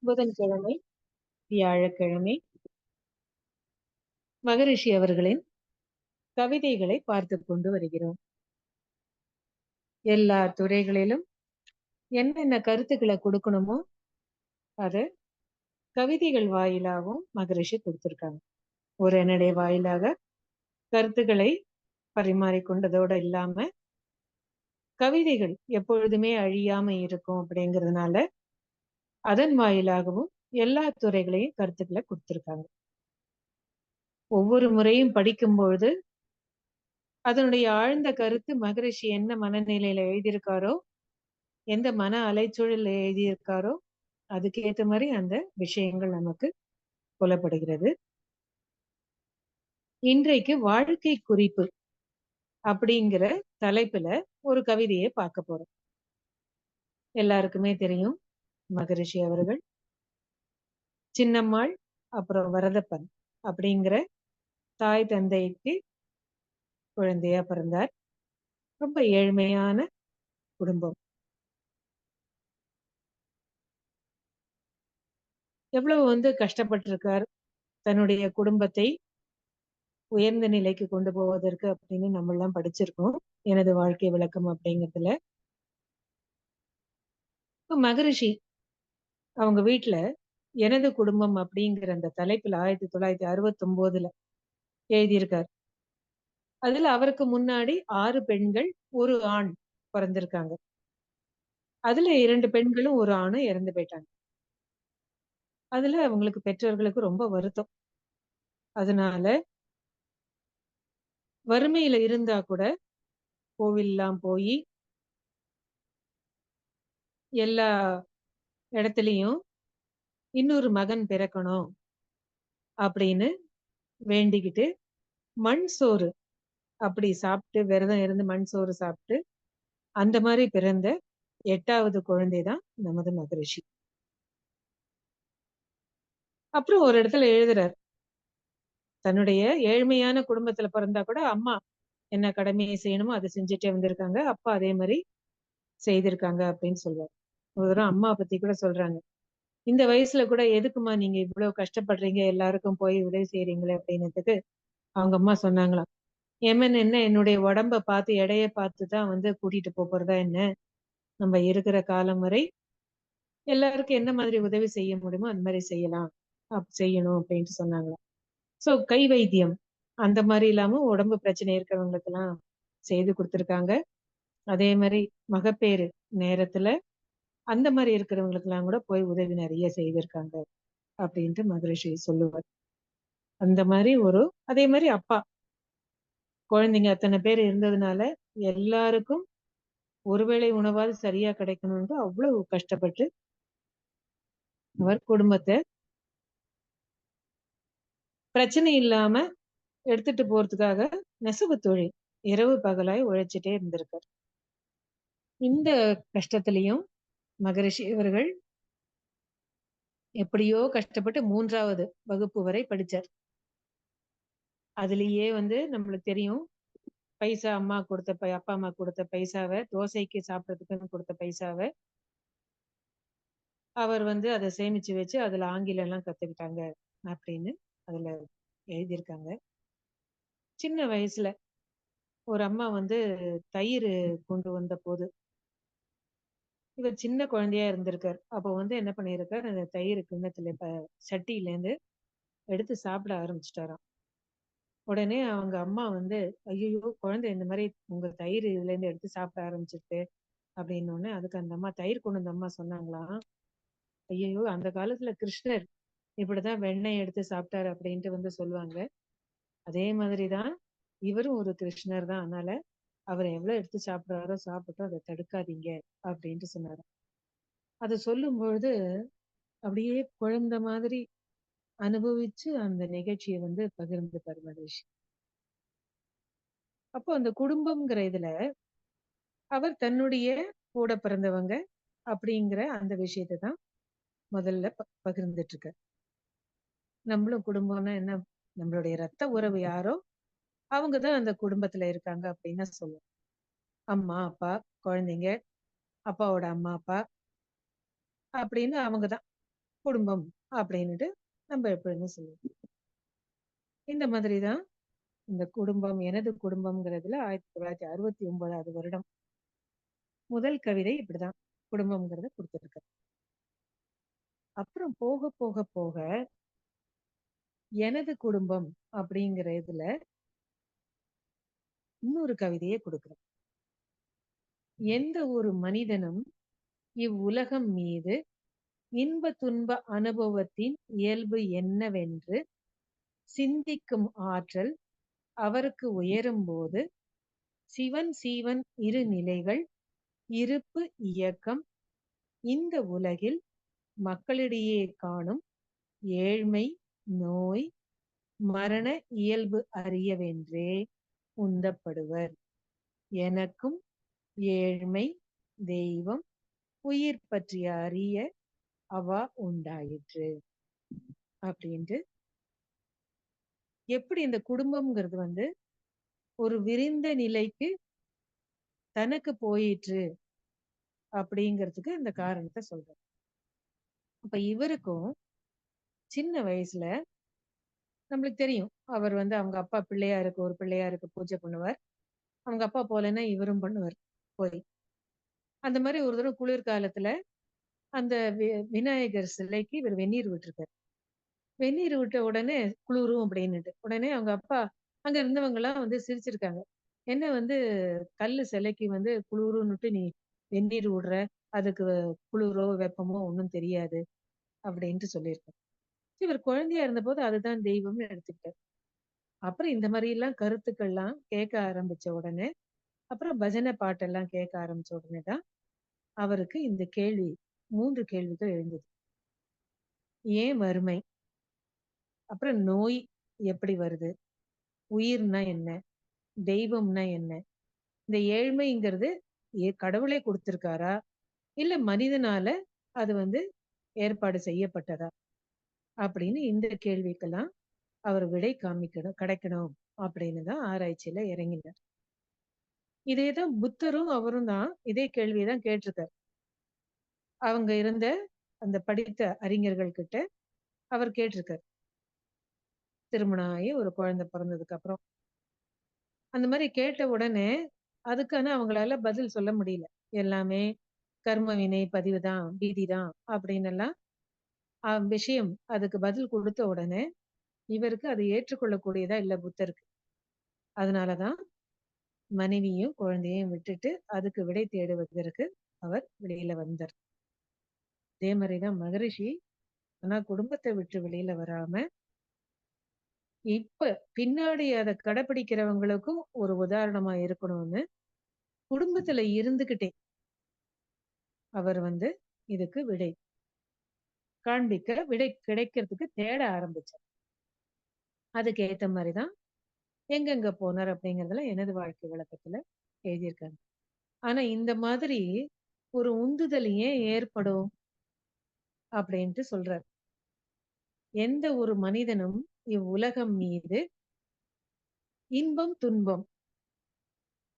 புதன்கிழமை, வியாழக்கிழமை மகரிஷி அவர்களின் கவிதைகளை பார்த்துக் கொண்டு வருகிறோம். எல்லா துறைகளிலும் என்னென்ன கருத்துக்களை கொடுக்கணுமோ அது கவிதைகள் வாயிலாகவும் மகரிஷி கொடுத்திருக்காங்க. உரைநடை வாயிலாக கருத்துக்களை பரிமாறிக்கொண்டதோட இல்லாம கவிதைகள் எப்பொழுதுமே அழியாம இருக்கும் அப்படிங்கிறதுனால அதன் வாயிலாகவும் எல்லா துறைகளையும் கருத்துக்களை கொடுத்திருக்காங்க. ஒவ்வொரு முறையும் படிக்கும் பொழுது அதனுடைய ஆழ்ந்த கருத்து மகரிஷி என்ன மனநிலையில எழுதியிருக்காரோ, எந்த மன அலைச்சூழல்ல எழுதியிருக்காரோ அதுக்கேற்ற மாதிரி அந்த விஷயங்கள் நமக்கு புலப்படுகிறது. இன்றைக்கு வாழ்க்கை குறிப்பு அப்படிங்கிற தலைப்புல ஒரு கவிதையை பார்க்க போறோம். எல்லாருக்குமே தெரியும் மகரிஷி அவர்கள் சின்னம்மாள் அப்புறம் வரதப்பன் அப்படிங்கிற தாய் தந்தைக்கு குழந்தையா பிறந்தார். ரொம்ப ஏழ்மையான குடும்பம். எவ்வளவு கஷ்டப்பட்டிருக்கார் தன்னுடைய குடும்பத்தை உயர்ந்த நிலைக்கு கொண்டு போவதற்கு அப்படின்னு நம்ம எல்லாம் படிச்சிருக்கோம். எனது வாழ்க்கை விளக்கம் அப்படிங்கிறதுல மகரிஷி அவங்க வீட்டுல எனது குடும்பம் அப்படிங்கிற அந்த தலைப்புல 1969 எழுதியிருக்கார். அதுல அவருக்கு முன்னாடி 6 பெண்கள் 1 ஆண் பிறந்திருக்காங்க. அதுல 2 பெண்களும் 1 ஆணும் இறந்து போயிட்டாங்க. அதுல அவங்களுக்கு பெற்றோர்களுக்கு ரொம்ப வருத்தம். அதனால வறுமையில இருந்தா கூட கோவில்லாம் போய் எல்லா இடத்துலயும் இன்னொரு மகன் பிறக்கணும் அப்படின்னு வேண்டிக்கிட்டு மண் சோறு அப்படி சாப்பிட்டு விரதம் இருந்து மண் சோறு சாப்பிட்டு அந்த மாதிரி பிறந்த 8வது குழந்தைதான் நமது மகரிஷி. அப்புறம் ஒரு இடத்துல எழுதுறார், தன்னுடைய ஏழ்மையான குடும்பத்துல பிறந்தா கூட அம்மா என்ன கடமையை செய்யணுமோ அதை செஞ்சுட்டே வந்திருக்காங்க, அப்பா அதே மாதிரி செய்திருக்காங்க அப்படின்னு சொல்றாரு. ஒரு தடவை அம்மா பத்தி கூட சொல்றாங்க, இந்த வயசுல கூட எதுக்குமா நீங்க இவ்வளவு கஷ்டப்படுறீங்க, எல்லாருக்கும் போய் உதவி செய்யறீங்களே அப்படின்னதுக்கு அவங்க அம்மா சொன்னாங்களாம், ஏமன் என்ன என்னுடைய உடம்ப பார்த்து எடைய பார்த்துதான் கூட்டிட்டு போறதா என்ன, நம்ம இருக்கிற காலம் வரை எல்லாருக்கும் என்ன மாதிரி உதவி செய்ய முடியுமோ அந்த மாதிரி செய்யலாம், செய்யணும் அப்படின்ட்டு சொன்னாங்களாம். சோ கை வைத்தியம் அந்த மாதிரி இல்லாம உடம்பு பிரச்சனை இருக்கிறவங்களுக்கு எல்லாம் செய்து கொடுத்திருக்காங்க. அதே மாதிரி மகப்பேறு நேரத்துல அந்த மாதிரி இருக்கிறவங்களுக்கு எல்லாம் கூட போய் உதவி நிறைய செய்திருக்காங்க அப்படின்ட்டு மகரிஷி சொல்லுவார். அந்த மாதிரி அதே மாதிரி அப்பா குழந்தைங்க அத்தனை பேர் இருந்ததுனால எல்லாருக்கும் ஒருவேளை உணவாவது சரியா கிடைக்கணும்னு அவ்வளவு கஷ்டப்பட்டு அவர் குடும்பத்தை பிரச்சனை இல்லாம எடுத்துட்டு போறதுக்காக நெசவு தொழில் இரவு பகலாய் உழைச்சிட்டே இருந்திருக்கார். இந்த கஷ்டத்திலையும் மகரிஷி அவர்கள் எப்படியோ கஷ்டப்பட்டு 3வது வகுப்பு வரை படிச்சார். அதுலயே நம்மளுக்கு தெரியும், பைசா அம்மா கொடுத்த அப்பா அம்மா கொடுத்த பைசாவை தோசைக்கு சாப்பிடறதுக்குன்னு கொடுத்த பைசாவை அவர் அதை சேமிச்சு வச்சு அதுல ஆங்கிலம் எல்லாம் கத்துக்கிட்டாங்க அப்படின்னு அதுல எழுதியிருக்காங்க. சின்ன வயசுல ஒரு அம்மா தயிர் கொண்டு வந்த போது இவர் சின்ன குழந்தையா இருந்திருக்கார். அப்போ என்ன பண்ணியிருக்கார், அந்த தயிர் கிண்ணத்துல சட்டியில இருந்து எடுத்து சாப்பிட ஆரம்பிச்சுட்டாராம். உடனே அவங்க அம்மா ஐயோ குழந்தை இந்த மாதிரி உங்க தயிர் இதுல இருந்து எடுத்து சாப்பிட ஆரம்பிச்சிருக்கு அப்படின்னு உடனே அதுக்கு அந்த அம்மா தயிர் கொண்டு வந்த அம்மா சொன்னாங்களாம், ஐயோ அந்த காலத்துல கிருஷ்ணர் இப்படிதான் வெண்ணெய் எடுத்து சாப்பிட்டாரு அப்படின்ட்டு சொல்லுவாங்க. அதே மாதிரிதான் இவரும் ஒரு கிருஷ்ணர் தான், அதனால அவர் எவ்வளவு எடுத்து சாப்பிடுறாரோ சாப்பிட்டோ அதை தடுக்காதீங்க அப்படின்ட்டு சொன்னாரு. அதை சொல்லும் பொழுது அப்படியே குழந்தை மாதிரி அனுபவிச்சு அந்த நிகழ்ச்சியை பகிர்ந்துப்பார் மகரிஷி. அப்போ அந்த குடும்பம்ங்கிற இதுல அவர் தன்னுடைய கூட பிறந்தவங்க அப்படிங்கிற அந்த விஷயத்தை தான் முதல்ல பகிர்ந்துட்டு இருக்க. நம்மளும் குடும்பம்னா என்ன, நம்மளுடைய ரத்த உறவு யாரோ அவங்கதான் அந்த குடும்பத்துல இருக்காங்க அப்படின்னு சொல்லுவோம். அம்மா அப்பா குழந்தைங்க, அப்பாவோட அம்மா அப்பா அப்படின்னு அவங்கதான். குடும்பம் அப்படின்னுட்டு நம்ம எப்பொழுதுமே சொல்லுவோம். இந்த மாதிரிதான் இந்த குடும்பம் எனது குடும்பம்ங்கிறதுல 1969வது வருடம் முதல் கவிதை இப்படிதான் குடும்பம்ங்கிறத கொடுத்திருக்காரு. அப்புறம் போக போக போக எனது குடும்பம் அப்படிங்கிற இதுல இன்னொரு கவிதையை கொடுக்கிறார். எந்த ஒரு மனிதனும் இவ்வுலகம் மீது இன்ப துன்ப அனுபவத்தின் இயல்பு என்னவென்று சிந்திக்கும் ஆற்றல் அவருக்கு உயரும் போது சிவன் சீவன் இரு நிலைகள் இருப்பு இயக்கம் இந்த உலகில் மக்களிடையே காணும் ஏழ்மை நோய் மரண இயல்பு அறியவென்றே உந்தப்படுவர். எனக்கும் ஏழ்மை தெய்வம் உயிர் பற்றிய அறிய அவா உண்டாயிற்று அப்படின்ட்டு எப்படி இந்த குடும்பம்ங்கிறது ஒரு விரிந்த நிலைக்கு தனக்கு போயிற்று அப்படிங்கிறதுக்கு இந்த காரணத்தை சொல்றேன். அப்ப இவருக்கும் சின்ன வயசுல நம்மளுக்கு தெரியும், அவர் அவங்க அப்பா ஒரு பிள்ளையாருக்கு பூஜை பண்ணுவார். அவங்க அப்பா போலன்னா இவரும் பண்ணுவார் போய். அந்த மாதிரி ஒரு தடவை குளிர்காலத்துல அந்த விநாயகர் சிலைக்கு இவர் வெந்நீர் விட்டுருக்காரு. வெந்நீர் விட்ட உடனே குளிரும் அப்படின்னுட்டு உடனே அவங்க அப்பா அங்க இருந்தவங்க எல்லாம் சிரிச்சிருக்காங்க. என்ன கல்லு சிலைக்கு குளிருன்னுட்டு நீ வெந்நீர் விடுற, அதுக்கு குளிரோ வெப்பமோ ஒண்ணும் தெரியாது அப்படின்ட்டு சொல்லியிருக்காரு. இவர் குழந்தையா இருந்தபோது அதுதான் தெய்வம்னு எடுத்துக்கிட்டார். அப்புறம் இந்த மாதிரி எல்லாம் கருத்துக்கள்லாம் கேட்க ஆரம்பிச்ச உடனே அப்புறம் பஜனை பாட்டெல்லாம் கேட்க ஆரம்பிச்ச உடனே தான் அவருக்கு இந்த கேள்வி 3 கேள்விகள் எழுந்தது. ஏன் வறுமை? அப்புறம் நோய் எப்படி வருது? உயிர்னா என்ன? தெய்வம்னா என்ன? இந்த ஏழ்மைங்கிறது கடவுளே கொடுத்திருக்காரா? இல்ல மனிதனால அது ஏற்பாடு செய்யப்பட்டதா? அப்படின்னு இந்த கேள்விக்கெல்லாம் அவர் விடை கிடைக்கணும் அப்படின்னு தான் ஆராய்ச்சியில இறங்கினார். இதேதான் புத்தரும் அவரும் தான் இதே கேள்வியைதான் கேட்டிருக்காரு. அவங்க இருந்த அந்த படித்த அறிஞர்கள் கிட்ட அவர் கேட்டிருக்காரு. திருமணம் ஆகி ஒரு குழந்தை பிறந்ததுக்கு அப்புறம் அந்த மாதிரி கேட்ட உடனே அதுக்கான அவங்களால பதில் சொல்ல முடியல. எல்லாமே கர்ம வினை பதிவுதான், பீதிதான் அப்படின்னு எல்லாம் விஷயம் அதுக்கு பதில் கொடுத்த உடனே இவருக்கு அதை ஏற்றுக்கொள்ளக்கூடியதா இல்ல புத்தருக்கு. அதனாலதான் மனைவியும் குழந்தையும் விட்டுட்டு அதுக்கு விடை தேடுவதற்கு அவர் வெளியில வந்தார். அதே மாதிரிதான் மகரிஷி ஆனா குடும்பத்தை விட்டு வெளியில வராம இப்ப பின்னாடி அதை கடைபிடிக்கிறவங்களுக்கும் ஒரு உதாரணமா இருக்கணும்னு குடும்பத்துல இருந்துகிட்டே அவர் இதுக்கு விடை விடை கிடைக்கிறதுக்கு தேட ஆரம்பிச்சார். அதுக்கு ஏத்த மாதிரிதான் எங்கெங்க போனார் அப்படிங்கறதுல எனது வாழ்க்கை விளக்கத்துல எழுதியிருக்காங்க. ஆனா இந்த மாதிரி ஒரு உந்துதல் ஏன் ஏற்படும் அப்படின்ட்டு சொல்றார். எந்த ஒரு மனிதனும் இவ்வுலகம் மீது இன்பம் துன்பம்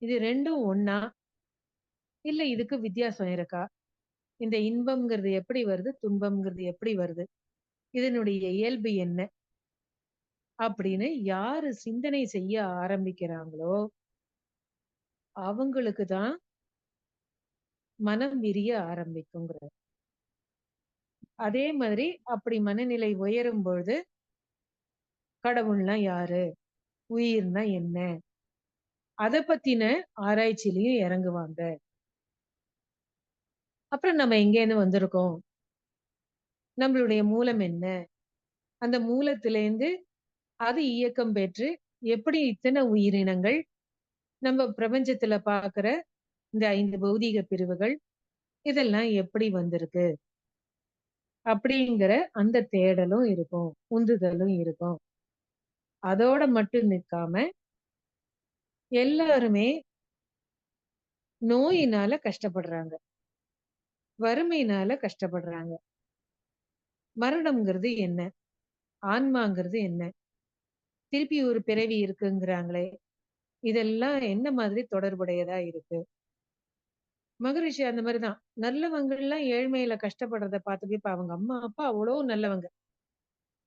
இது ரெண்டும் ஒண்ணா இல்ல இதுக்கு வித்தியாசம் இருக்கா? இந்த இன்பம்ங்கிறது எப்படி வருது, துன்பம்ங்கிறது எப்படி வருது, இதனுடைய இயல்பு என்ன அப்படின்னு யாரு சிந்தனை செய்ய ஆரம்பிக்கிறாங்களோ அவங்களுக்கு தான் மனம் விரிய ஆரம்பிக்குங்கிறார். அதே மாதிரி அப்படி மனநிலை உயரும் பொழுது கடவுள்னா யாரு, உயிர்னா என்ன, அத பத்தின ஆராய்ச்சியிலையும் இறங்குவாங்க. அப்புறம் நம்ம எங்க இருந்து வந்திருக்கோம், நம்மளுடைய மூலம் என்ன, அந்த மூலத்திலேருந்து அது இயக்கம் பெற்று எப்படி இத்தனை உயிரினங்கள் நம்ம பிரபஞ்சத்துல பாக்குற இந்த 5 பௌதீக பிரிவுகள் இதெல்லாம் எப்படி வந்திருக்கு அப்படிங்கிற அந்த தேடலும் இருக்கும், உந்துதலும் இருக்கும். அதோட மட்டும் நிற்காம எல்லாருமே நோயினால கஷ்டப்படுறாங்க, வறுமையினால கஷ்டப்படுறாங்க. மரணம்ங்கிறது என்ன, ஆன்மாங்கிறது என்ன, திருப்பி ஒரு பிறவி இருக்குங்கிறாங்களே, இதெல்லாம் என்ன மாதிரி தொடர்புடையதா இருக்கு மகரிஷி அந்த மாதிரிதான். நல்லவங்கள்லாம் ஏழ்மையில கஷ்டப்படுறத பார்த்துட்டு, இப்ப அவங்க அம்மா, அப்பா அவ்வளோ நல்லவங்க.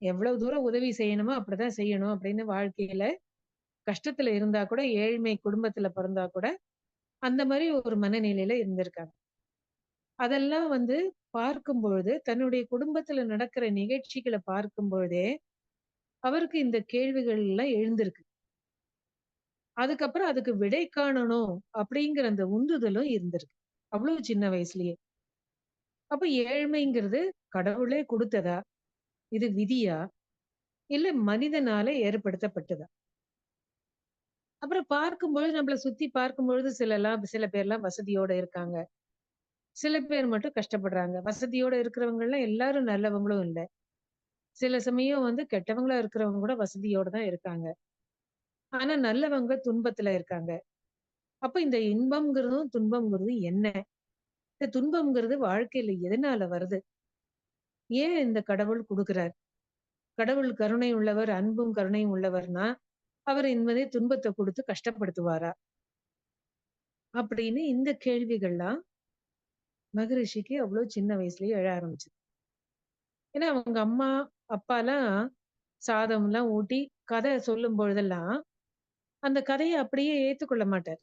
எவ்வளவு தூரம் உதவி செய்யணுமோ அப்படிதான் செய்யணும் அப்படின்னு வாழ்க்கையில கஷ்டத்துல இருந்தா கூட, ஏழ்மை குடும்பத்துல பிறந்தா கூட, அந்த மாரி ஒரு மனநிலையில இருந்திருக்காங்க. அதெல்லாம் வந்து பார்க்கும்பொழுது, தன்னுடைய குடும்பத்துல நடக்கிற நிகழ்ச்சிகள பார்க்கும் பொழுதே, அவருக்கு இந்த கேள்விகள் எல்லாம் எழுந்திருக்கு. அதுக்கப்புறம் அதுக்கு விடை காணணும் அப்படிங்கிற அந்த உந்துதலும் இருந்திருக்கு. அவ்வளவு சின்ன வயசுலயே. அப்ப ஏழ்மைங்கிறது கடவுளே குடுத்ததா? இது விதியா? இல்ல மனிதனால ஏற்படுத்தப்பட்டதா? அப்புறம் பார்க்கும்பொழுது நம்மள சுத்தி பார்க்கும்பொழுது சில பேர்லாம் வசதியோட இருக்காங்க. சில பேர் மட்டும் கஷ்டப்படுறாங்க. வசதியோட இருக்கிறவங்கலாம் எல்லாரும் நல்லவங்களும் இல்ல. சில சமயம் வந்து கெட்டவங்களா இருக்கிறவங்க கூட வசதியோட தான் இருக்காங்க. ஆனா நல்லவங்க துன்பத்துல இருக்காங்க. அப்ப இந்த இன்பம்ங்கிறதும், துன்பம்ங்கிறதும் என்ன? இந்த துன்பம்ங்கிறது வாழ்க்கையில எதனால வருது? ஏன் இந்த கடவுள் குடுக்குறார்? கடவுள் கருணை உள்ளவர், அன்பும் கருணையும் உள்ளவர்னா, அவர் இந்த துன்பத்த குடுத்து கஷ்டப்படுத்துவாரா? அப்படின்னு இந்த கேள்விகள்லாம் மகரிஷிக்கு அவ்ளோ சின்ன வயசுலயே எழ ஆரம்பிச்சது. ஏன்னா அவங்க அம்மா, அப்பாலாம் சாதம்லாம் ஊட்டி கதை சொல்லும் பொழுதெல்லாம், அந்த கதைய அப்படியே ஏத்துக்கொள்ள மாட்டார்.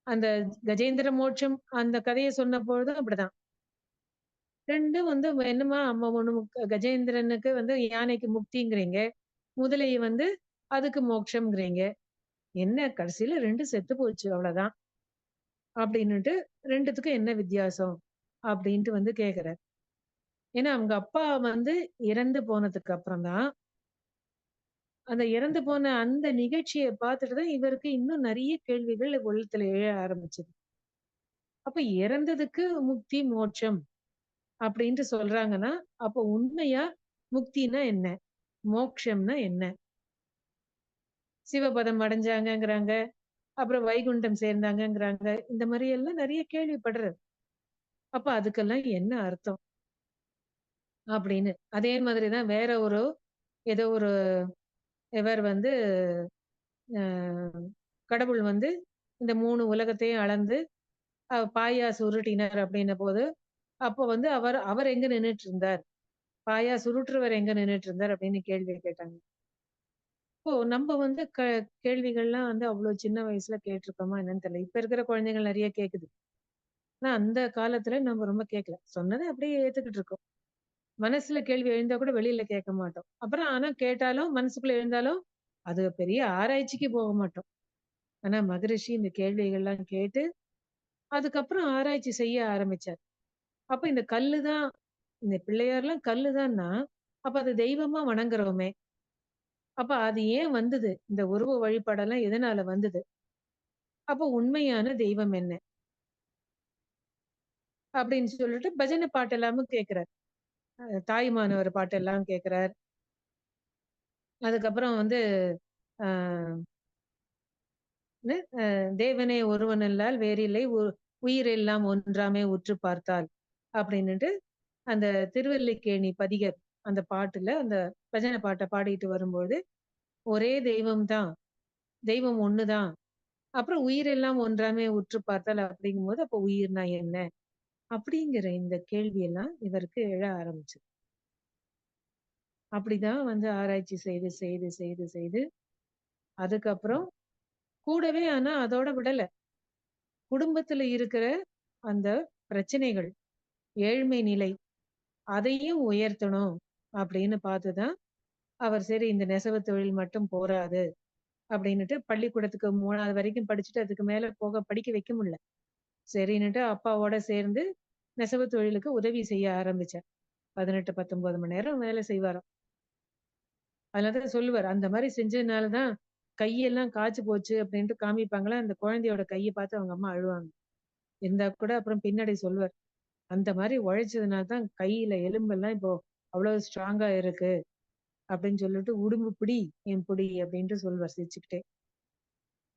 அந்த கஜேந்திர மோட்சம் அந்த கதைய சொன்னபொழுதும் அப்படிதான். 2ம் வந்து என்னம்மா அம்மா ஒண்ணு கஜேந்திரனுக்கு வந்து யானைக்கு முக்திங்கிறீங்க. முதலை வந்து அதுக்கு மோட்சம்ங்கிறீங்க. என்ன கடைசியில 2 செத்து போச்சு அவ்வளவுதான். அப்படின்னுட்டு 2த்துக்கும் என்ன வித்தியாசம்? அப்படின்ட்டு வந்து கேட்கிறார். ஏன்னா அவங்க அப்பா வந்து இறந்து போனதுக்கு அப்புறம் தான், அந்த இறந்து போன அந்த நிகழ்ச்சிய பார்த்துட்டு தான் இவருக்கு இன்னும் நெறைய கேள்விகள் உள்ளத்துல எழ ஆரம்பிச்சது. அப்ப இறந்ததுக்கு முக்தி, மோட்சம் அப்படின்ட்டு சொல்றாங்கன்னா, அப்ப உண்மையா முக்தினா என்ன? மோக்ஷம்னா என்ன? சிவபதம் அடைஞ்சாங்கங்கிறாங்க. அப்புறம் வைகுண்டம் சேர்ந்தாங்கங்கிறாங்க. இந்த மாரி எல்லாம் நெறைய கேள்விப்படுறாரு. அப்ப அதுக்கெல்லாம் என்ன அர்த்தம்? அப்படின்னு. அதே மாதிரி தான் வேற ஒரு ஏதோ ஒரு இவர் வந்து அ கடவுள் வந்து இந்த 3 உலகத்தையும் அளந்து பாயாசம் உருட்டினார் அப்படின்னபோது, அப்போ வந்து அவர் அவர் எங்க நின்னுட்டு இருந்தார்? பாயாசம் உருட்டுறவர் எங்க நின்னுட்டு இருந்தார்? அப்படின்னு கேள்வி கேட்டாங்க. இப்போ நம்ம வந்து கேள்விகள்லாம் வந்து அவ்ளோ சின்ன வயசுல கேட்டுருக்கோமா என்னன்னு தெரியல. இப்ப இருக்கிற குழந்தைகள் நெறைய கேக்குது. ஆனா அந்த காலத்துல நம்ம ரொம்ப கேட்கல. சொன்னத அப்படியே ஏத்துக்கிட்டு இருக்கோம். மனசுல கேள்வி எழுந்தா கூட வெளியில கேட்க மாட்டோம். அப்புறம் ஆனா கேட்டாலும் மனசுக்குள்ள எழுந்தாலும், அது பெரிய ஆராய்ச்சிக்கு போக மாட்டோம். ஆனா மகரிஷி இந்த கேள்விகள்லாம் கேட்டு, அதுக்கப்புறம் ஆராய்ச்சி செய்ய ஆரம்பிச்சார். அப்ப இந்த கல்லு தான் இந்த பிள்ளையார்லாம் கல்லு தான்னா, அப்ப அது தெய்வமா வணங்குறோமே! அப்ப அது ஏன் வந்தது? இந்த உருவ வழிபாடெல்லாம் எதனால வந்தது? அப்ப உண்மையான தெய்வம் என்ன? அப்படின்னு சொல்லிட்டு பஜனை பாட்டு எல்லாமும் கேட்கிறார். தாயுமானவர் பாட்டெல்லாம் கேட்கிறார். அதுக்கப்புறம் வந்து அ ன்னு தேவனே ஒருவனல்லால் வேறில்லை உயிர் எல்லாம் ஒன்றாமே உற்று பார்த்தால் அப்படின்னுட்டு அந்த திருவல்லிக்கேணி பதிகர் அந்த பாட்டுல அந்த பஜனை பாட்ட பாடிட்டு வரும்போது ஒரே தெய்வம் தான் தெய்வம் ஒண்ணுதான் அப்புறம் உயிர் எல்லாம் ஒன்றாமே உற்று பார்த்தால் அப்படிங்கும்போது அப்ப உயிர்னா என்ன அப்படிங்கிற இந்த கேள்வி எல்லாம் இவருக்கு எழ ஆரம்பிச்சது. அப்படிதான் வந்து ஆராய்ச்சி செய்து செய்து செய்து செய்து அதுக்கப்புறம் கூடவே ஆனா அதோட விடல. குடும்பத்துல இருக்கிற அந்த பிரச்சனைகள் ஏழ்மை நிலை அதையும் உயர்த்தணும் அப்படின்னு பார்த்துதான் அவர் சரி இந்த நெசவு தொழில் மட்டும் போராது அப்படின்னுட்டு பள்ளிக்கூடத்துக்கு 3வது வரைக்கும் படிச்சுட்டு அதுக்கு மேல போக படிக்க வைக்க முடியல. சரின்னுட்டு அப்பாவோட சேர்ந்து நெசவு தொழிலுக்கு உதவி செய்ய ஆரம்பிச்சார். 18, 19 மணி நேரம் வேலை செய்வாராம். அதனாலதான் சொல்லுவாரு. அந்த மாரி செஞ்சதுனால தான் கையெல்லாம் காய்ச்சு போச்சு அப்படின்ட்டு காமிப்பாங்களாம். அந்த குழந்தையோட கைய பார்த்து அவங்க அம்மா அழுவாங்க. இருந்தா கூட அப்புறம் பின்னாடி சொல்லுவார். அந்த மாரி உழைச்சதுனால தான் கையில எலும்பெல்லாம் இப்போ அவ்வளவு ஸ்ட்ராங்கா இருக்கு. அப்படின்னு சொல்லிட்டு, "உடும்பு பிடி, என் புடி" அப்படின்ட்டு சொல்வார் சிரிச்சுக்கிட்டே.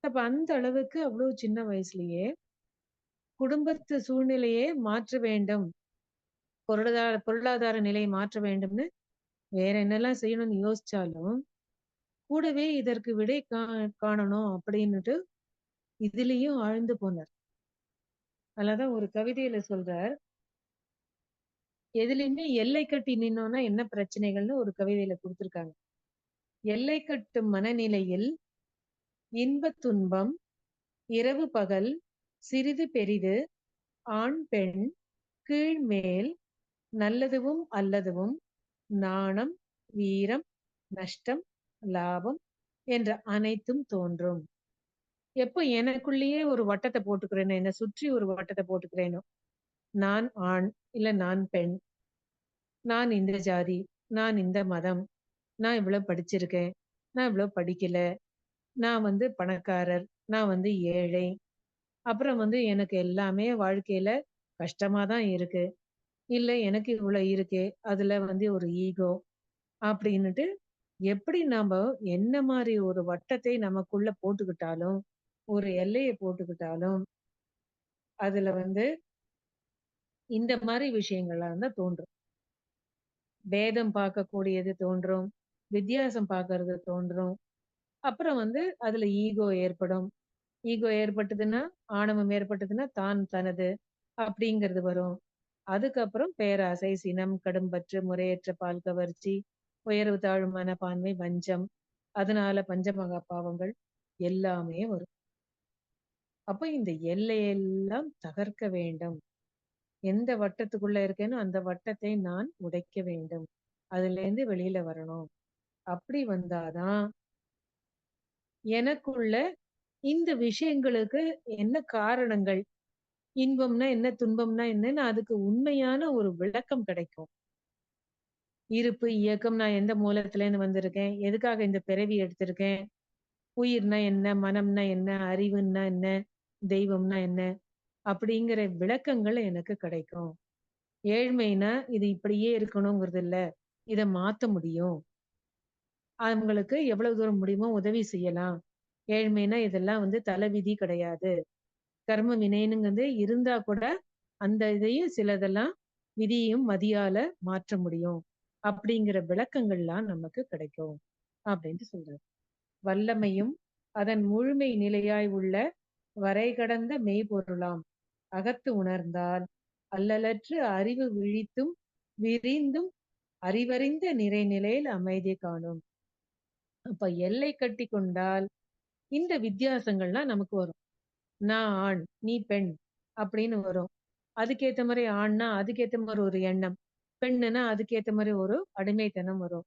அப்ப அந்த அளவுக்கு அவ்ளோ சின்ன வயசுலயே, குடும்பத்து சூழ்நிலையே மாற்ற வேண்டும். பொருளாதார நிலையை மாற்ற வேண்டும்னு வேற என்னெல்லாம் செய்யணும்னு யோசிச்சாலும், கூடவே இதற்கு விடை காணணும் அப்படின்னுட்டு, இதுலயும் ஆழ்ந்து போனார். அதனாலதான் ஒரு கவிதையில சொல்றார், எதுலயுமே எல்லை கட்டி நின்னோம்னா என்ன பிரச்சனைகள்னு ஒரு கவிதையில குடுத்திருக்காங்க. எல்லை கட்டும் மனநிலையில் இன்பத் துன்பம், இரவு பகல், சிறிது பெரிது, ஆண் பெண், கீழ் மேல், நல்லதுவும் அல்லதுவும், நாணம், வீரம், நஷ்டம், லாபம் என்ற அனைத்தும் தோன்றும். எப்போ எனக்குள்ளேயே ஒரு வட்டத்த போட்டுக்கிறேனோ, என்ன சுற்றி ஒரு வட்டத்த போட்டுக்கிறேனோ, நான் ஆண், இல்ல நான் பெண், நான் இந்த ஜாதி, நான் இந்த மதம், நான் இவ்வளவு படிச்சிருக்கேன், நான் இவ்வளவு படிக்கல, நான் பணக்காரர், நான் ஏழை, அப்புறம் எனக்கு எல்லாமே வாழ்க்கையில கஷ்டமா தான் இருக்கு. இல்ல எனக்கு இவ்வளவு இருக்கு. அதுல ஒரு ஈகோ அப்படின்னுட்டு எப்படி நாம என்ன மாரி ஒரு வட்டத்தை நமக்குள்ள போட்டுக்கிட்டாலும், ஒரு எல்லைய போட்டுக்கிட்டாலும், அதுல இந்த மாரி விஷயங்கள்லாம் தான் தோன்றும். பேதம் பார்க்கக்கூடியது தோன்றும். வித்தியாசம் பார்க்கறது தோன்றும். அப்புறம் அதுல ஈகோ ஏற்படும். ஈகோ ஏற்பட்டதுன்னா, ஆணவம் ஏற்பட்டதுன்னா, தான் தனது அப்படிங்கிறது வரும். அதுக்கப்புறம் பேராசை, சினம், கடும்பற்று, முறையற்ற பால் கவர்ச்சி, உயர்வு தாழ்வு மனப்பான்மை, வஞ்சம், அதனால பஞ்சமகா பாவங்கள் எல்லாமே வரும். அப்ப இந்த எல்லையெல்லாம் தகர்க்க வேண்டும். எந்த வட்டத்துக்குள்ள இருக்கேனோ அந்த வட்டத்தை நான் உடைக்க வேண்டும். அதுலேருந்து வெளியில வரணும். அப்படி வந்தாதான் எனக்குள்ள இந்த விஷயங்களுக்கு என்ன காரணங்கள், இன்பம்னா என்ன, துன்பம்னா என்னன்னு அதுக்கு உண்மையான ஒரு விளக்கம் கிடைக்கும். இருப்பு, இயக்கம், நான் எந்த மூலத்திலேருந்து வந்திருக்கேன், எதுக்காக இந்த பிறவி எடுத்திருக்கேன், உயிர்னா என்ன, மனம்னா என்ன, அறிவுன்னா என்ன, தெய்வம்னா என்ன, அப்படிங்கிற விளக்கங்கள் எனக்கு கிடைக்கும். ஏழ்மைனா இது இப்படியே இருக்கணுங்கிறது இல்ல. இத மாத்த முடியும். அவங்களுக்கு எவ்வளவு தூரம் முடியுமோ உதவி செய்யலாம். ஏழ்மைனா இதெல்லாம் தலைவிதி கிடையாது. கர்ம வினைனுங்கிறது இருந்தா கூட, அந்த இதையும் சிலதெல்லாம் விதியும் மதியால மாற்ற முடியும். அப்படிங்கிற விளக்கங்கள்லாம் நமக்கு கிடைக்கும். அப்படின்ட்டு சொல்றாரு. வல்லமையும் அதன் முழுமை நிலையாய் உள்ள வரை கடந்த மெய்ப்பொருளாம் அகத்து உணர்ந்தால் அல்லலற்று அறிவு விழித்தும் விரிந்தும் அறிவறிந்த நிறைநிலையில் அமைதி காணும். அப்ப எல்லை கட்டி கொண்டால் இந்த வித்தியாசங்கள்லாம் நமக்கு வரும். நான் ஆண், நீ பெண் அப்படின்னு வரும். அதுக்கேத்த மாரி ஆண்னா அதுக்கேத்த மாரி ஒரு எண்ணம். பெண்ணுன்னா அதுக்கேத்த மாரி ஒரு அடிமைத்தனம் வரும்.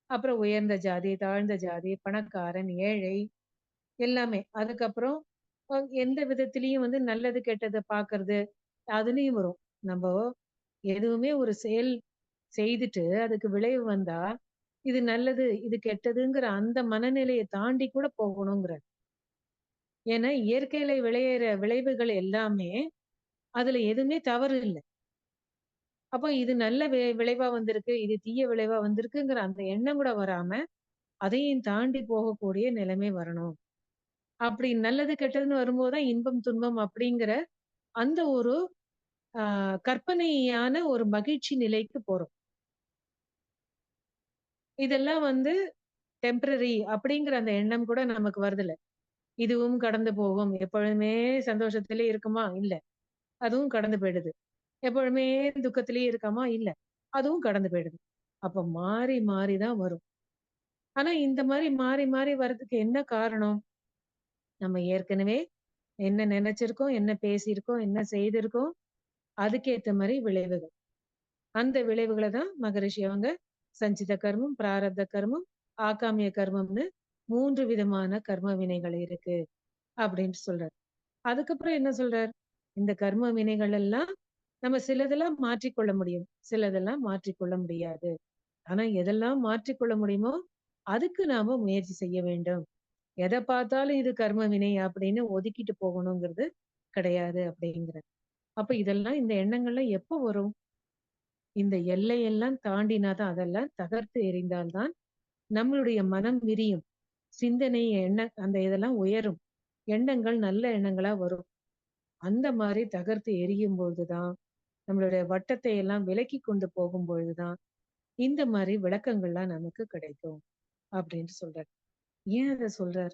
அப்புறம் உயர்ந்த ஜாதி, தாழ்ந்த ஜாதி, பணக்காரன், ஏழை எல்லாமே. அதுக்கப்புறம் எந்த விதத்திலயும் நல்லது, கெட்டத பார்க்கறது, அதுலயும் வரும். நம்ப எதுவுமே ஒரு செயல் செய்துட்டு, அதுக்கு விளைவு வந்தா, இது நல்லது, இது கெட்டதுங்கிற அந்த மனநிலைய தாண்டி கூட போகணுங்கிறார். ஏன்னா, இயற்கையில விளையிற விளைவுகள் எல்லாமே, அதுல எதுவுமே தவறு இல்ல. அப்போ இது நல்ல விளைவா வந்திருக்கு, இது தீய விளைவா வந்திருக்குங்கிற அந்த எண்ணம் கூட வராம, அதையும் தாண்டி போகக்கூடிய நிலைமை வரணும். அப்படி நல்லது, கெட்டதுன்னு வரும்போது தான் இன்பம், துன்பம் அப்படிங்கிற அந்த ஒரு ஆ கற்பனையான ஒரு மகிழ்ச்சி நிலைக்கு போறோம். இதெல்லாம் டெம்பரரி அப்படிங்கிற அந்த எண்ணம் கூட நமக்கு வருதுல்ல. இதுவும் கடந்து போகும். எப்பொழுதுமே சந்தோஷத்திலே இருக்குமா? இல்ல. அதுவும் கடந்து போயிடுது. எப்பொழுதுமே துக்கத்திலேயே இருக்காமா? இல்ல. அதுவும் கடந்து போயிடுது. அப்ப மாறி மாறி தான் வரும். ஆனா இந்த மாரி மாறி மாறி வர்றதுக்கு என்ன காரணம்? நம்ம ஏற்கனவே என்ன நெனச்சிருக்கோம், என்ன பேசியிருக்கோம், என்ன செய்திருக்கோம், அதுக்கேத்த மாரி விளைவுகள். அந்த விளைவுகள தான் மகரிஷி அவங்க சஞ்சித கர்மம், பிராரப்த கர்மம், ஆகாமிய கர்மம்னு 3 விதமான கர்ம வினைகள் இருக்கு அப்படின்னு சொல்றாரு. அதுக்கப்புறம் என்ன சொல்றார்? இந்த கர்ம வினைகள் எல்லாம் நம்ம சிலதெல்லாம் மாற்றிக்கொள்ள முடியும். சிலதெல்லாம் மாற்றிக்கொள்ள முடியாது. ஆனா எதெல்லாம் மாற்றிக்கொள்ள முடியுமோ, அதுக்கு நாம முயற்சி செய்ய வேண்டும். எத பார்த்தாலும் இது கர்ம வினை அப்படின்னு ஒதுக்கிட்டு போகணுங்கிறது கிடையாது அப்படிங்கிறார். அப்ப இதெல்லாம் இந்த எண்ணங்கள்லாம் எப்போ வரும்? இந்த எல்லையெல்லாம் தாண்டினா தான் அதெல்லாம் தகர்த்து எறிந்தால் தான் நம்மளுடைய மனம் விரியும். சிந்தனை அந்த இதெல்லாம் உயரும். எண்ணங்கள் நல்ல எண்ணங்களா வரும். அந்த மாரி தகர்த்து எரியும் பொழுதுதான், நம்மளுடைய வட்டத்தை எல்லாம் விலக்கி கொண்டு போகும் பொழுதுதான், இந்த மாரி விளக்கங்கள்லாம் நமக்கு கிடைக்கும். அப்படின்னு சொல்றார். ஏன் அத சொல்றார்?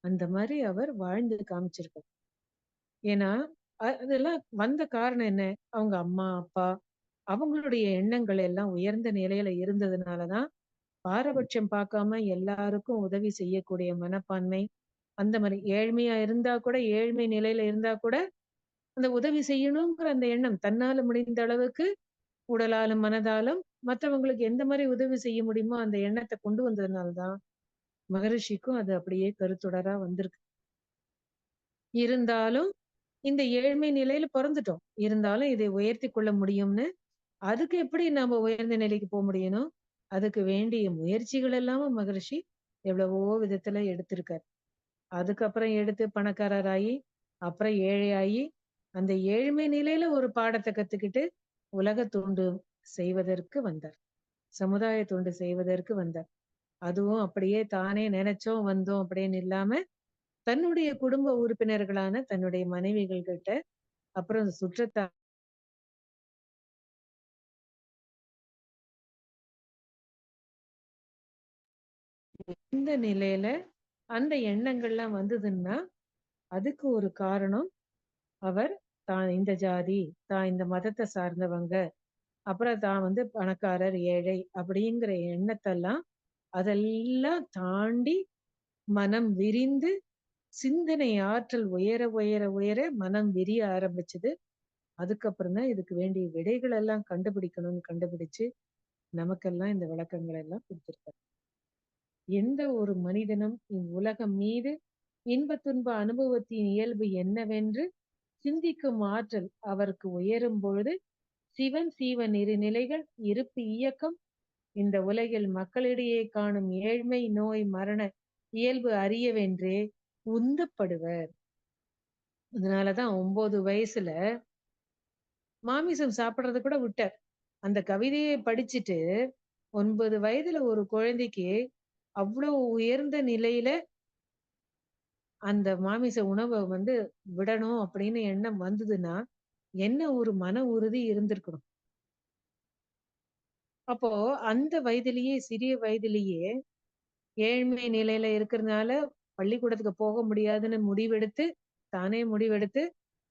அந்த மாரி அவர் வாழ்ந்து காமிச்சிருக்கார். ஏன்னா, அதெல்லாம் வந்த காரணம் என்ன? அவங்க அம்மா, அப்பா அவங்களுடைய எண்ணங்கள் எல்லாம் உயர்ந்த நிலையில இருந்ததுனால தான், பாரபட்சம் பார்க்காம எல்லாருக்கும் உதவி செய்யக்கூடிய மனப்பான்மை, அந்த மாரி ஏழ்மையா இருந்தா கூட, ஏழ்மை நிலையில இருந்தா கூட, அந்த உதவி செய்யணுங்கிற அந்த எண்ணம் தன்னால முடிந்த அளவுக்கு உடலாலும், மனதாலும் மத்தவங்களுக்கு எந்த மாரி உதவி செய்ய முடியுமோ அந்த எண்ணத்த கொண்டு வந்ததுனால தான், மகரிஷிக்கும் அது அப்படியே கருத்தொடரா வந்திருக்கு. இருந்தாலும் இந்த ஏழ்மை நிலையில பொறந்துட்டோம். இருந்தாலும் இதை உயர்த்திக் கொள்ள முடியும்னு, அதுக்கு எப்படி நாம உயர்ந்த நிலைக்கு முடியணும்? அதுக்கு வேண்டிய முயற்சிகள் எல்லாமும் மகரிஷி எவ்வளவோ விதத்துல எடுத்திருக்காரு. அதுக்கப்புறம் எடுத்து பணக்காரராயி, அப்புறம் ஏழையாயி, அந்த ஏழ்மை நிலையில ஒரு பாடத்த கத்துக்கிட்டு, உலக தொண்டு செய்வதற்கு வந்தார். சமுதாய தொண்டு செய்வதற்கு வந்தார். அதுவும் அப்படியே தானே நெனைச்சோம், வந்தோம் அப்படின்னு இல்லாம, தன்னுடைய குடும்ப உறுப்பினர்களான தன்னுடைய மனைவிகள் கிட்ட, அப்புறம் சுற்றத்தார் இந்த நிலையில அந்த எண்ணங்கள்லாம் வந்ததுன்னா, அதுக்கு ஒரு காரணம் அவர் தான் இந்த ஜாதி, தான் இந்த மதத்த சார்ந்தவங்க, அப்புறம் தான் வந்து பணக்காரர், ஏழை அப்படிங்கிற எண்ணத்தெல்லாம் அதெல்லாம் தாண்டி மனம் விரிந்து, சிந்தனை ஆற்றல் உயர, உயர, உயர மனம் விரிய ஆரம்பிச்சது. அதுக்கப்புறம் தான் இதுக்கு வேண்டிய விடைகள் எல்லாம் கண்டுபிடிக்கணும்னு கண்டுபிடிச்சு, நமக்கெல்லாம் இந்த விளக்கங்கள் எல்லாம் குடுத்திருக்காரு. எந்த ஒரு மனிதனும் இவ்வுலகம் மீது இன்ப துன்ப அனுபவத்தின் இயல்பு என்னவென்று சிந்திக்கும் ஆற்றல் அவருக்கு உயரும் பொழுது சிவன் சீவன் இரு நிலைகள் இருப்பு இயக்கம் இந்த உலகில் மக்களிடையே காணும் ஏழ்மை நோய் மரண இயல்பு அறியவென்றே உந்தப்படுவர். அதனாலதான் 9 வயசுல மாமிசம் சாப்பிடுறத கூட விட்டார். அந்த கவிதையை படிச்சுட்டு 9 வயதுல ஒரு குழந்தைக்கு அவ்வளவு உயர்ந்த நிலையில அந்த மாமிச உணவ வந்து விடணும் அப்படின்னு எண்ணம் வந்ததுன்னா, என்ன ஒரு மன உறுதி இருந்திருக்கணும். அப்போ அந்த வயதிலேயே, சிறிய வயதிலேயே ஏழ்மை நிலையில இருக்கிறதுனால பள்ளிக்கூடத்துக்கு போக முடியாதுன்னு முடிவெடுத்து, தானே முடிவெடுத்து,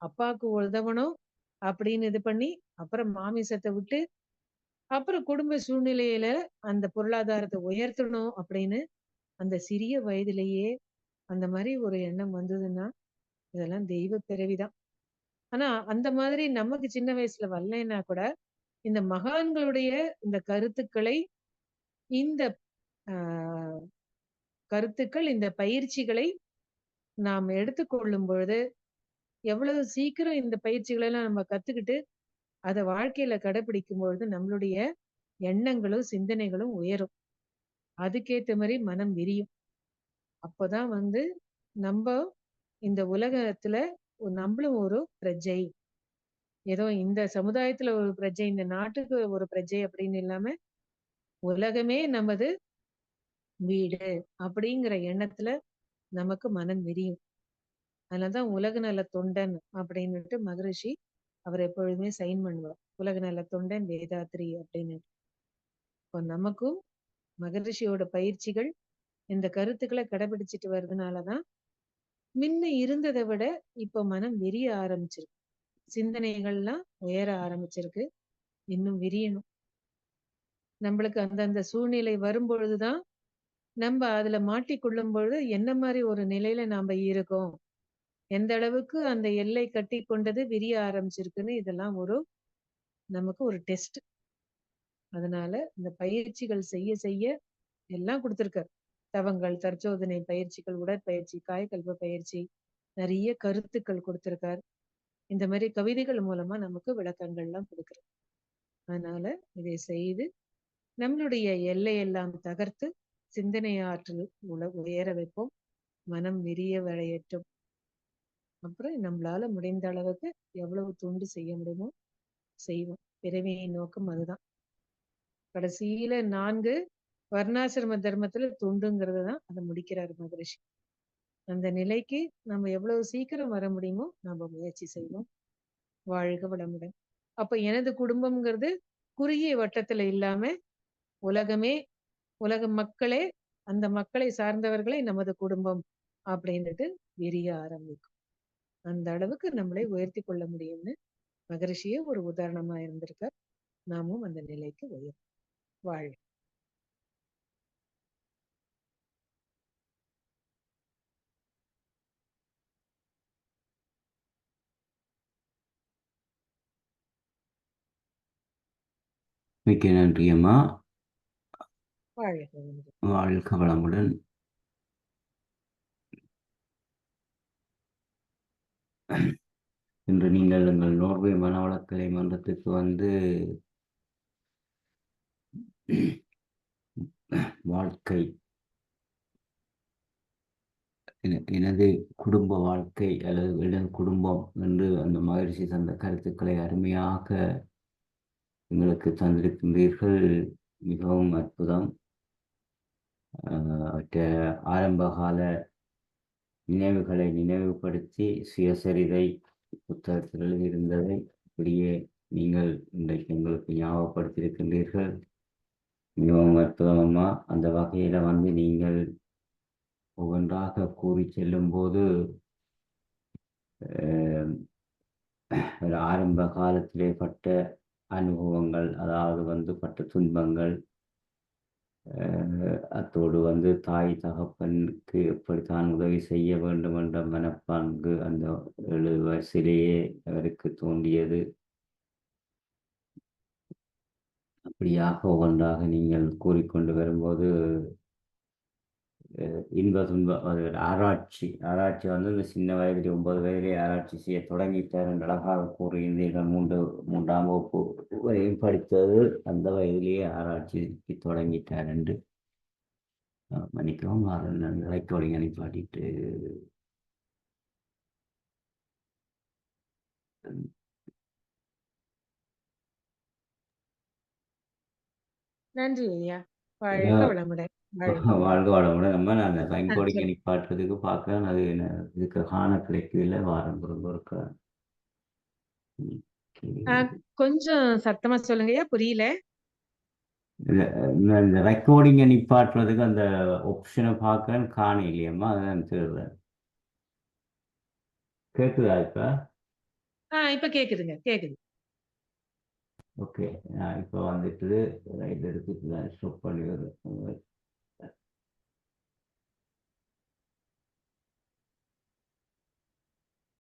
அப்பாவுக்கு உதவணும் அப்படின்னு இது பண்ணி, அப்புறம் மாமிசத்த விட்டு, அப்புறம் குடும்ப சூழ்நிலையில அந்த பொருளாதாரத்த உயர்த்தணும் அப்படின்னு, அந்த சிறிய வயதிலேயே அந்த மாரி ஒரு எண்ணம் வந்ததுன்னா, இதெல்லாம் தெய்வ பிறவிதான். ஆனா, அந்த மாதிரி நமக்கு சின்ன வயசுல வரலைன்னா கூட, இந்த மகான்களுடைய இந்த கருத்துக்களை, இந்த ஆ கருத்துக்கள், இந்த பயிற்சிகளை நாம் எடுத்துக்கொள்ளும் பொழுது, எவ்வளவு சீக்கிரம் இந்த பயிற்சிகளை எல்லாம் நம்ம கத்துக்கிட்டு, அத வாழ்க்கையில கடைபிடிக்கும் பொழுது, நம்மளுடைய எண்ணங்களும், சிந்தனைகளும் உயரும். அதுக்கேத்த மாரி மனம் விரியும். அப்பதான் வந்து நம்ப இந்த உலகத்துல நம்பளும் ஒரு பிரஜை. ஏதோ இந்த சமுதாயத்துல ஒரு பிரஜை, இந்த நாட்டுக்கு ஒரு பிரஜை அப்படின்னு இல்லாம, உலகமே நமது வீடு அப்படிங்கிற எண்ணத்துல நமக்கு மனம் விரியும். அதனாலதான் உலக நல தொண்டன் அப்படின்னுட்டு மகரிஷி அவர் எப்பொழுதுமே சைன் பண்ணுவார். உலக நல தொண்டன் வேதாத்ரி அப்படின்னு. இப்போ நமக்கும் மகரிஷியோட பயிற்சிகள் இந்த கருத்துக்களை கடைபிடிச்சிட்டு வர்றதுனாலதான் முன்ன இருந்ததை விட இப்ப மனம் விரிய ஆரம்பிச்சிருக்கு. சிந்தனைகள்லாம் உயர ஆரம்பிச்சிருக்கு. இன்னும் விரியணும். நம்மளுக்கு அந்தந்த சூழ்நிலை வரும் பொழுதுதான் நம்ம அதுல மாட்டிக்கொள்ளும் பொழுது என்ன மாதிரி ஒரு நிலையில நாம இருக்கோம், எந்த அளவுக்கு அந்த எல்லை கட்டி கொண்டது விரிய ஆரம்பிச்சிருக்குன்னு இதெல்லாம் ஒரு நமக்கு ஒரு டெஸ்ட். அதனால இந்த பயிற்சிகள் செய்ய செய்ய எல்லாம் கொடுத்திருக்காரு. தவங்கள், தற்சோதனை பயிற்சிகள், உடற்பயிற்சி, காயகல்ப பயிற்சி, நிறைய கருத்துக்கள் கொடுத்திருக்கார். இந்த மாதிரி கவிதைகள் மூலமா நமக்கு விளக்கங்கள்லாம் கொடுக்குறார். அதனால இதை செய்து நம்மளுடைய எல்லையெல்லாம் தகர்த்து சிந்தனை ஆற்றல் உயர வைப்போம். மனம் விரிய விளையட்டும். அப்புறம் நம்மளால முடிந்த அளவுக்கு எவ்வளவு தொண்டு செய்ய முடியுமோ செய்வோம். பிறவியின் நோக்கம் அதுதான். கடைசியில 4 வர்ணாசிரம தர்மத்துல தொண்டுங்கிறது தான் அதை முடிக்கிறார் மகரிஷி. அந்த நிலைக்கு நம்ம எவ்வளவு சீக்கிரம் வர முடியுமோ நம்ம முயற்சி செய்வோம். வாழ்க வளமுடன். அப்ப எனது குடும்பம்ங்கிறது குறுகிய வட்டத்துல இல்லாம உலகமே, உலக மக்களே, அந்த மக்களை சார்ந்தவர்களே நமது குடும்பம் அப்படின்னுட்டு விரிய ஆரம்பிக்கும். அந்த அளவுக்கு நம்மளை உயர்த்தி கொள்ள முடியும்னு மகரிஷியே ஒரு உதாரணமா இருந்திருக்கார். நாமும் அந்த நிலைக்கு வாழ். மிக்க நன்றி அம்மா. வாழ்க. வாழ்க வளமுடன். இன்று நீங்கள் எங்கள் நோர்வே மனவளக்கலை மன்றத்துக்கு வந்து வாழ்க்கை, எனது குடும்ப வாழ்க்கை அல்லது எனது குடும்பம் என்று அந்த மகிழ்ச்சி தந்த கருத்துக்களை அருமையாக எங்களுக்கு தந்திருக்கின்றீர்கள். மிகவும் அற்புதம். ஆரம்பகால நினைவுகளை நினைவுபடுத்தி சுயசரிதை புத்தகத்தில் எழுதியிருந்ததை அப்படியே நீங்கள் இன்றைக்கு எங்களுக்கு ஞாபகப்படுத்தியிருக்கின்றீர்கள். மிகவும் அற்புதமா. அந்த வகையில வந்து நீங்கள் ஒவ்வொன்றாக கூறி செல்லும் போது ஆரம்ப காலத்திலே பட்ட அனுபவங்கள், அதாவது வந்து பட்ட துன்பங்கள், அத்தோடு வந்து தாய் தகப்பனுக்கு எப்படித்தான் உதவி செய்ய வேண்டும் என்ற மனப்பாங்கு அந்த 7 வயசிலேயே அவருக்கு தோன்றியது. அப்படியாக ஒவ்வொன்றாக நீங்கள் கூறிக்கொண்டு வரும்போது இன்ப துன்ப ஆராய்ச்சி வந்து இந்த சின்ன வயதிலே 9 வயதிலே ஆராய்ச்சி செய்ய தொடங்கிட்டார் என்று அழகாக கூறியிருந்தீர்கள். 3ஆம் வகுப்பு வரையும் படித்தது அந்த வயதிலேயே ஆராய்ச்சிக்கு தொடங்கிட்டார் என்று. மன்னிக்கவும், ரெக்கார்டிங் அனுப்பாட்டிட்டு நன்றி ஐயா. வாழ்க வளமுடன். வாழ்க வளமுடன். நம்ம நான் ரெக்கார்டிங் அனுப்பாட்டுறதுக்கு பார்க்க அது இதுக்கு காண கிடைக்கல. வாரம் ஒருக்க கொஞ்சம் சத்தமா சொல்லுங்கய்யா, புரியல. இந்த ரெக்கார்டிங்கை நிப்பாட்டுறதுக்கு அந்த ஆப்ஷனை பார்க்கறேன்னு காண இல்லையம்மா, அதான் சொல்றேன். கேக்குதா இப்ப? இப்ப கேக்குதுங்க, கேக்குது. ஓகே, இப்போ வந்துட்டு ரைட் எடுத்துட்டு ஸ்டாப் பண்ணி வருது.